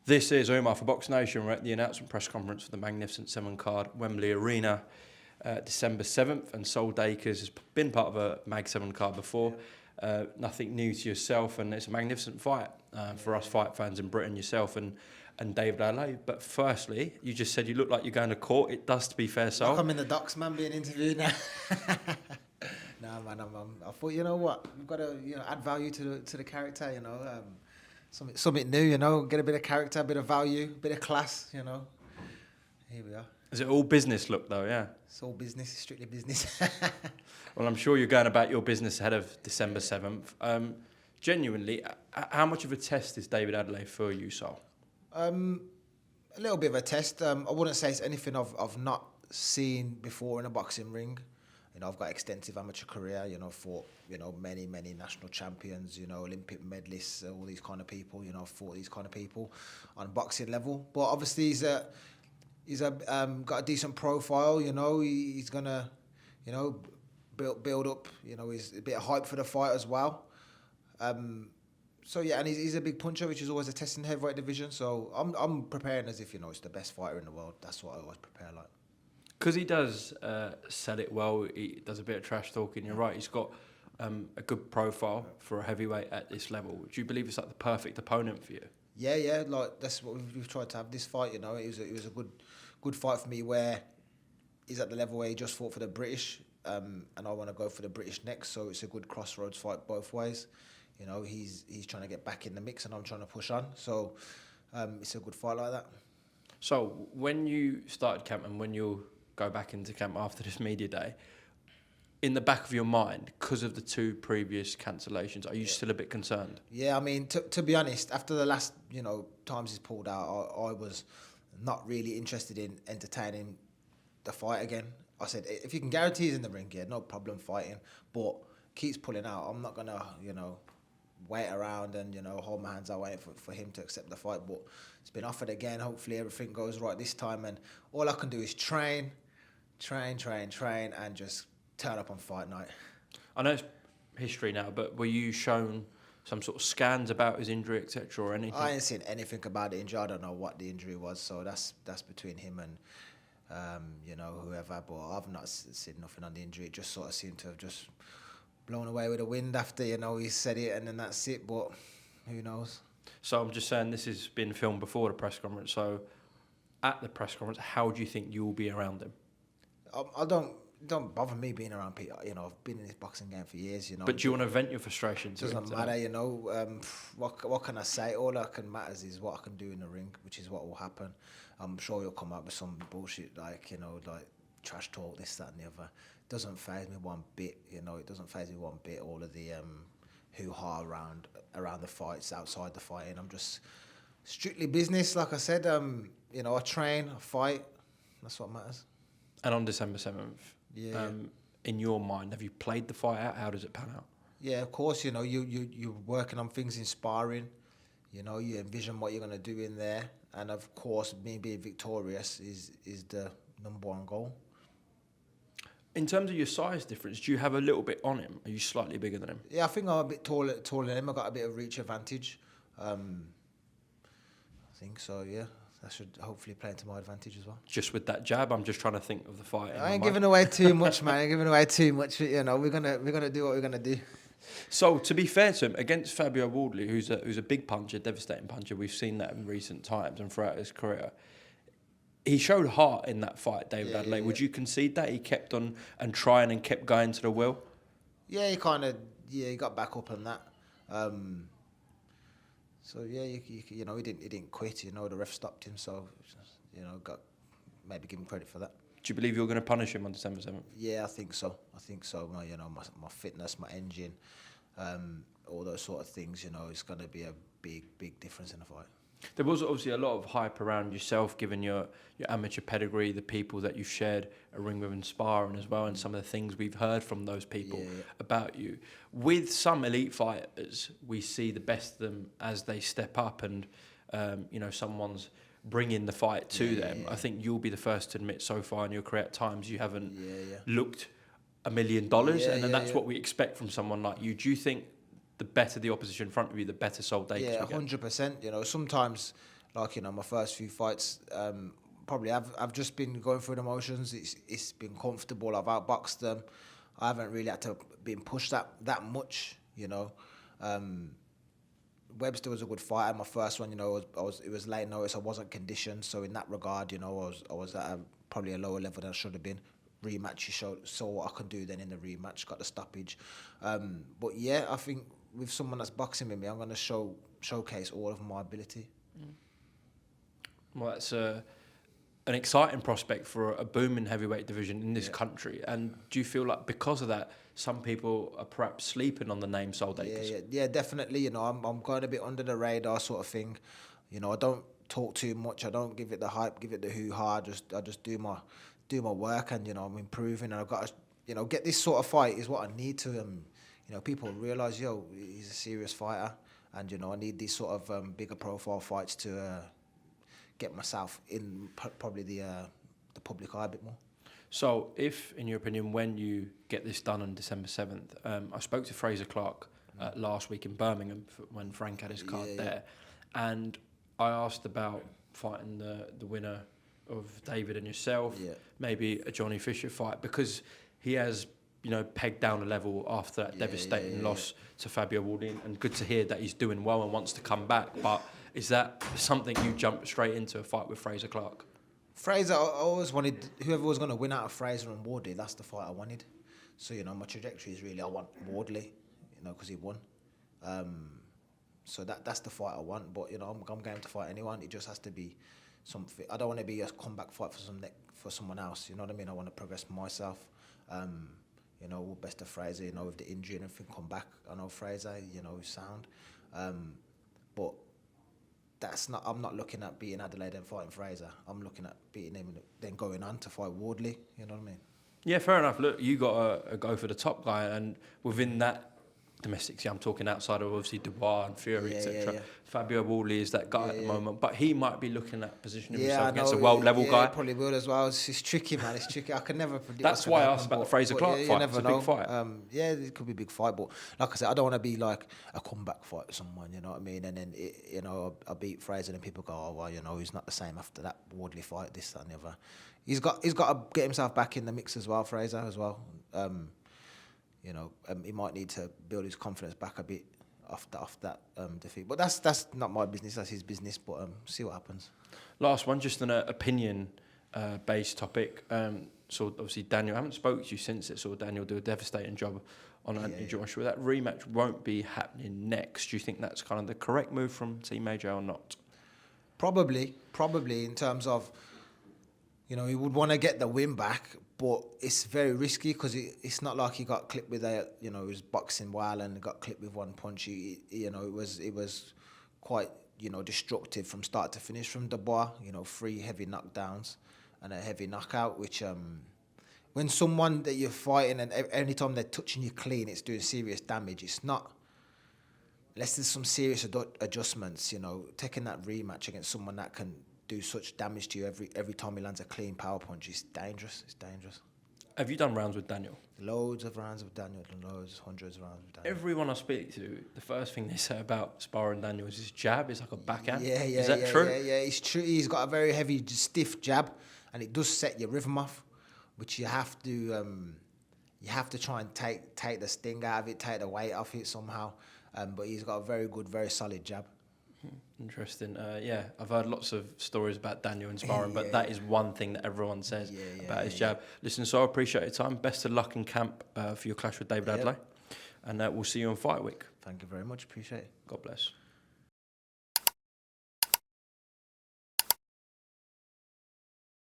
This is Umar for BoxNation. We're at the announcement press conference for the Magnificent Seven card, Wembley Arena, December 7th. And Sol Dacres has been part of a Mag 7 card before. Nothing new to yourself, and it's a magnificent fight for us fight fans in Britain, yourself and David Adeleye. But firstly, you just said you look like you're going to court. It does, to be fair, Sol. Like I'm in the docks, man, being interviewed now. Nah, man, I thought, you know what, we've got to add value to the character, something new, get a bit of character, a bit of value, a bit of class, Here we are. Is it all business look, though, yeah? It's all business, it's strictly business. Well, I'm sure you're going about your business ahead of December 7th. Genuinely, how much of a test is David Adeleye for you, Sol? A little bit of a test. I wouldn't say it's anything I've not seen before in a boxing ring. I've got extensive amateur career, fought, many national champions, Olympic medalists, all these kind of people, I've fought these kind of people on boxing level. But obviously he's got a decent profile, he's gonna, build up, he's a bit of hype for the fight as well. So yeah, and he's a big puncher, which is always a test in the heavyweight division. So I'm preparing as if, it's the best fighter in the world. That's what I always prepare like. Because he does sell it well, he does a bit of trash talking, you're right, he's got a good profile for a heavyweight at this level. Do you believe it's like the perfect opponent for you? Yeah, like that's what we've tried to have this fight, It was a good fight for me where he's at the level where he just fought for the British, and I want to go for the British next, so it's a good crossroads fight both ways. He's trying to get back in the mix and I'm trying to push on, so it's a good fight like that. So when you started camp and when you'll go back into camp after this media day, in the back of your mind, because of the two previous cancellations, are you still a bit concerned? Yeah, I mean, to be honest, after the last, times he's pulled out, I was not really interested in entertaining the fight again. I said, if you can guarantee he's in the ring, yeah, no problem fighting, but keeps pulling out, I'm not going to, wait around and, hold my hands out waiting for him to accept the fight. But it's been offered again. Hopefully everything goes right this time. And all I can do is train, and just turn up on fight night. I know it's history now, but were you shown some sort of scans about his injury, etc., or anything? I ain't seen anything about the injury. I don't know what the injury was. So that's between him and, whoever. But I've not seen nothing on the injury. It just sort of seemed to have just blown away with the wind after, he said it, and then that's it. But who knows? So I'm just saying this has been filmed before the press conference. So at the press conference, how do you think you'll be around him? I don't bother me being around people. I've been in this boxing game for years. But do you want to vent your frustrations? Doesn't matter. What can I say? All that can matters is what I can do in the ring, which is what will happen. I'm sure you'll come up with some bullshit like like trash talk, this, that, and the other. Doesn't faze me one bit. It doesn't faze me one bit. All of the hoo-ha around the fights, outside the fighting. I'm just strictly business. Like I said, I train, I fight. That's what matters. And on December 7th, in your mind, have you played the fight out? How does it pan out? Yeah, of course. You're working on things in sparring. You envision what you're gonna do in there, and of course, me being victorious is the number one goal. In terms of your size difference, do you have a little bit on him? Are you slightly bigger than him? Yeah, I think I'm a bit taller than him. I've got a bit of reach advantage. I think so, yeah. That should hopefully play into my advantage as well. Just with that jab, I'm just trying to think of the fight. I ain't giving away too much, man. I ain't giving away too much. We're gonna do what we're gonna do. So to be fair to him, against Fabio Wardley, who's a big puncher, devastating puncher, we've seen that in recent times and throughout his career. He showed heart in that fight, David Adeleye. Yeah. Would you concede that he kept on and trying and kept going to the will? Yeah, he got back up on that. So yeah, he didn't quit. The ref stopped him. So got maybe give him credit for that. Do you believe you're going to punish him on December 7th? Yeah, I think so. My fitness, my engine, all those sort of things. It's going to be a big difference in the fight. There was obviously a lot of hype around yourself, given your amateur pedigree, the people that you've shared a ring with and sparring as well, and some of the things we've heard from those people about you. With some elite fighters, we see the best of them as they step up and, someone's bringing the fight to them. Yeah. I think you'll be the first to admit so far in your career at times you haven't looked $1 million, and that's what we expect from someone like you. Do you think the better the opposition in front of you, the better Sol Dacres? Yeah, 100%. Sometimes Like, you know, my first few fights, probably I've just been going through the motions. It's been comfortable. I've outboxed them. I haven't really had to been pushed that much, you know. Webster was a good fighter. My first one, you know, it was late notice. I wasn't conditioned, so in that regard, you know, I was at probably a lower level than I should have been. Rematch, you saw what I can do then in the rematch, got the stoppage. But yeah, I think with someone that's boxing with me, I'm going to showcase all of my ability. Well, that's an exciting prospect for a booming heavyweight division in this country. And do you feel like because of that, some people are perhaps sleeping on the name Sol Dacres? Yeah, definitely. You know, I'm going a bit under the radar sort of thing. You know, I don't talk too much. I don't give it the hype, give it the hoo-ha. I just do my work, and, you know, I'm improving, and I've got to, you know, get this sort of fight is what I need to, you know, people realise, yo, he's a serious fighter, and, you know, I need these sort of bigger profile fights to get myself in probably the public eye a bit more. So if, in your opinion, when you get this done on December 7th, I spoke to Fraser Clark last week in Birmingham when Frank had his card there, and I asked about fighting the winner of David and yourself, maybe a Johnny Fisher fight, because he has, you know, pegged down a level after that devastating loss to Fabio Wardley, and good to hear that he's doing well and wants to come back. But is that something you jump straight into, a fight with Fraser Clark? Fraser, I always wanted, whoever was going to win out of Fraser and Wardley, that's the fight I wanted. So, you know, my trajectory is really, I want Wardley, you know, because he won. So that's the fight I want. But, you know, I'm game to fight anyone. It just has to be something. I don't want to be a comeback fight for someone else. You know what I mean? I want to progress myself. You know, all best of Fraser. You know, with the injury and everything, come back. I know Fraser. You know, he's sound. But that's not. I'm not looking at beating Adelaide and fighting Fraser. I'm looking at beating him and then going on to fight Wardley. You know what I mean? Yeah, fair enough. Look, you got to go for the top guy, and within that domestic, I'm talking outside of obviously Dubois and Fury, etc. Fabio Wardley is that guy at the moment, but he might be looking at positioning himself against a world level guy. Yeah, probably will as well. It's tricky, man. It's tricky. I can never predict. That's why I asked about the Fraser Clark fight. It's a big fight. Yeah, it could be a big fight, but like I said, I don't want to be like a comeback fight with someone. You know what I mean? And then you know, I beat Fraser, and people go, oh well, you know, he's not the same after that Wardley fight. This, that, and the other. He's got to get himself back in the mix as well, Fraser as well. You know, he might need to build his confidence back a bit after that defeat. But that's not my business. That's his business. But see what happens. Last one, just an opinion-based topic. So obviously Daniel, I haven't spoken to you since it. Saw Daniel do a devastating job on Anthony Joshua. That rematch won't be happening next. Do you think that's kind of the correct move from Team AJ or not? Probably in terms of, you know, he would want to get the win back, but it's very risky because it's not like he got clipped with he was boxing well and got clipped with one punch. You know, it was quite, you know, destructive from start to finish from Dubois. You know, 3 heavy knockdowns and a heavy knockout, which when someone that you're fighting and any time they're touching you clean, it's doing serious damage. It's not, unless there's some serious adjustments, you know, taking that rematch against someone that can do such damage to you every time he lands a clean power punch. It's dangerous. It's dangerous. Have you done rounds with Daniel? Loads of rounds with Daniel. Hundreds of rounds with Daniel. Everyone I speak to, the first thing they say about sparring Daniel is his jab is like a backhand. Yeah. Is that true? Yeah, it's true. He's got a very heavy, stiff jab, and it does set your rhythm off, which you have to try and take the sting out of it, take the weight off it somehow. But he's got a very good, very solid jab. Interesting. I've heard lots of stories about Daniel and sparring, but that is one thing that everyone says about his jab. Listen, so I appreciate your time. Best of luck in camp for your clash with David Adeleye, and we'll see you on Fight Week. Thank you very much. Appreciate it. God bless.